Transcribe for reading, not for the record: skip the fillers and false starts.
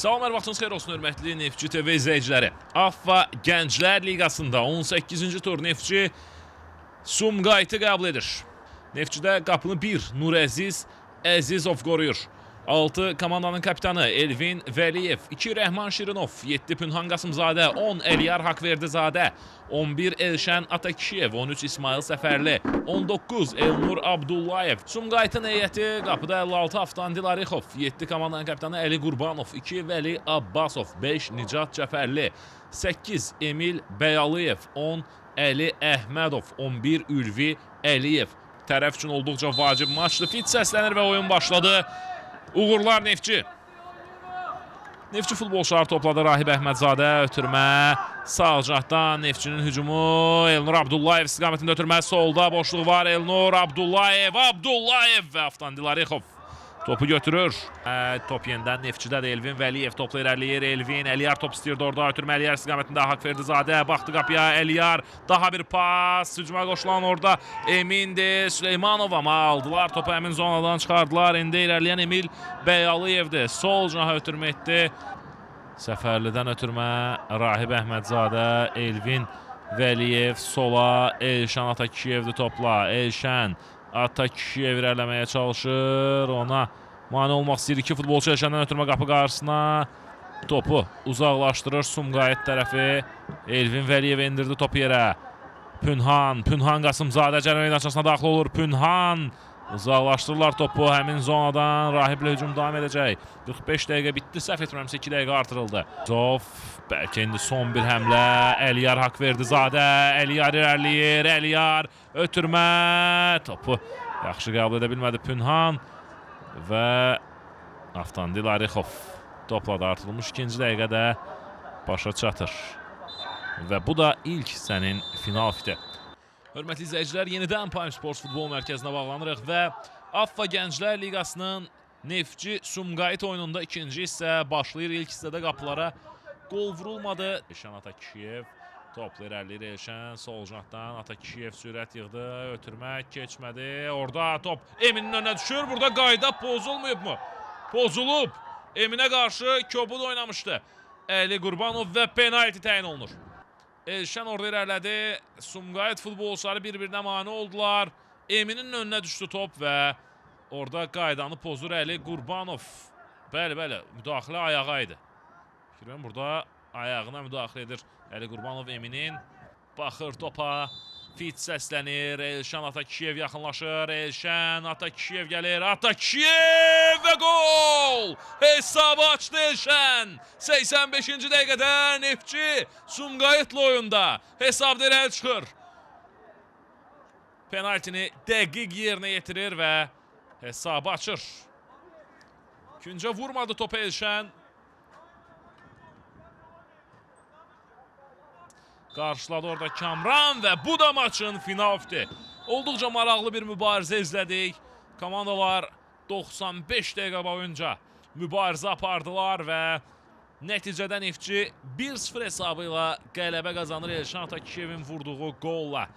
Salam, hər vaxtınız xeyir olsun, hörmətli Neftçi TV izləyiciləri. AFFA Gənclər Liqasında 18-ci tur Neftçi Sumqayıtı qəbul edir. Neftçidə qapını 1 Nurəziz Əzizov qoruyur. 6 komandanın kapitanı Elvin Vəliyev, 2 Rəhman Şirinov, 7 Pünhan Qasımzadə, 10 Eliyar Haqverdizadə, 11 Elşən Atakişiyev, 13 İsmail Səfərli, 19 Elnur Abdullayev. Sumqayıtın heyəti qapıda 56 Avtandil Arixov, 7 komandanın kapitanı Əli Qurbanov, 2 Vəli Abbasov, 5 Nicat Cəfərli, 8 Emil Bəyalıyev, 10 Əli Əhmədov, 11 Ülvi Əliyev. Tərəf üçün olduqca vacib maçdır. Fit səslənir və oyun başladı. Uğurlar Neftçi. Neftçi futbolçular topladı. Rahib Əhmədzadə ötürmə. Sağ cəhətdən Neftçinin hücumu. Elnur Abdullayev istiqamətində ötürmə. Solda boşluq var. Elnur Abdullayev və Avtandil Arixov topu götürür. Top yenidən Neftçidədir. Elvin Vəliyev topla irəliləyir. Elvin, Əliyar top istəyirdi orada. Ötürmə Əliyar istiqamətində Haqverdizadə. Baxdı qapıya Əliyar. Daha bir pas. Hücuma qoşulan orada Emindir. Süleymanov amma aldılar. Topu həmin zonadan çıxardılar. İndi irəliləyən Emil Bəyalıyevdir. Sol cinaha ötürmə etdi. Səfərlidən ötürmə Rahib Əhmədzadə. Elvin Vəliyev sola. Elşən Atakişiyevdir topla. Elşən Atakişiyev irələməyə çalışır. Ona mane olmaq istəyir. 2 futbolçu Elşəndən ötürmə qapı qarşısına. Topu uzaqlaşdırır Sumqayıt tərəfi. Elvin Vəliyev endirdi topu yerə. Pünhan Qasımzadə cərimə meydançasına daxil olur. Pünhan uzaqlaşdırırlar topu həmin zonadan. Rahiblə hücum davam edəcək. 45 dəqiqə bitdi. Səhv etmirəmsə 2 dəqiqə artırıldı. Zof, bəlkə indi son bir həmlə. Əliyar Haqverdizadə. Əliyar irəliləyir. Əliyar ötürmə. Topu yaxşı qəbul edə bilmədi Pünhan. Və Avtandil Arixov topla da artırılmış 2-ci dəqiqədə başa çatır. Və bu da ilk sənin final fiti. Hörmətli izləyicilər, yenidən Prime Sports futbol mərkəzinə bağlanırıq və AFFA Gənclər Liqasının Neftçi Sumqayıt oyununda ikinci hissə başlayır. İlk hissədə qapılara qol vurulmadı. Elşən Atakişiyev topla irəliləyir. Elşən sol cəhətdən Atakişiyev sürət yığdı. Ötürmək keçmədi. Orada top Eminin önünə düşür. Burada qayda pozulmayıb mı? Pozulub. Eminə qarşı kobud oynamışdı. Əli Qurbanov və penalti təyin olunur. Elşən orada irələdi. Sumqayıt futbolçuları bir-birinə mane oldular. Eminin önünə düşdü top və orada qaydanı pozur Əli Qurbanov. Bəli, müdaxilə ayağa idi. Fikirəm, burada ayağına müdaxilə edir Əli Qurbanov Eminin. Baxır topa. Fit səslənir. Elşən Atakişiyev yaxınlaşır. Elşən Atakişiyev gəlir. Atakişiyev və gol! Hesabı açdı Elşən. 85-ci dəqiqədə Neftçi Sumqayıtlı oyunda. Hesabda irəli çıxır. Penaltini dəqiq yerinə yetirir və hesabı açır. Küncə vurmadı topu Elşən. Qarşıladı orada Kamran və bu da maçın final fiti. Olduqca maraqlı bir mübarizə izlədik. Komandalar 95 dəqiqə boyunca mübarizə apardılar və nəticədə Neftçi 1-0 hesabı ilə qələbə qazanır Elşən Atakişiyevin vurduğu qolla.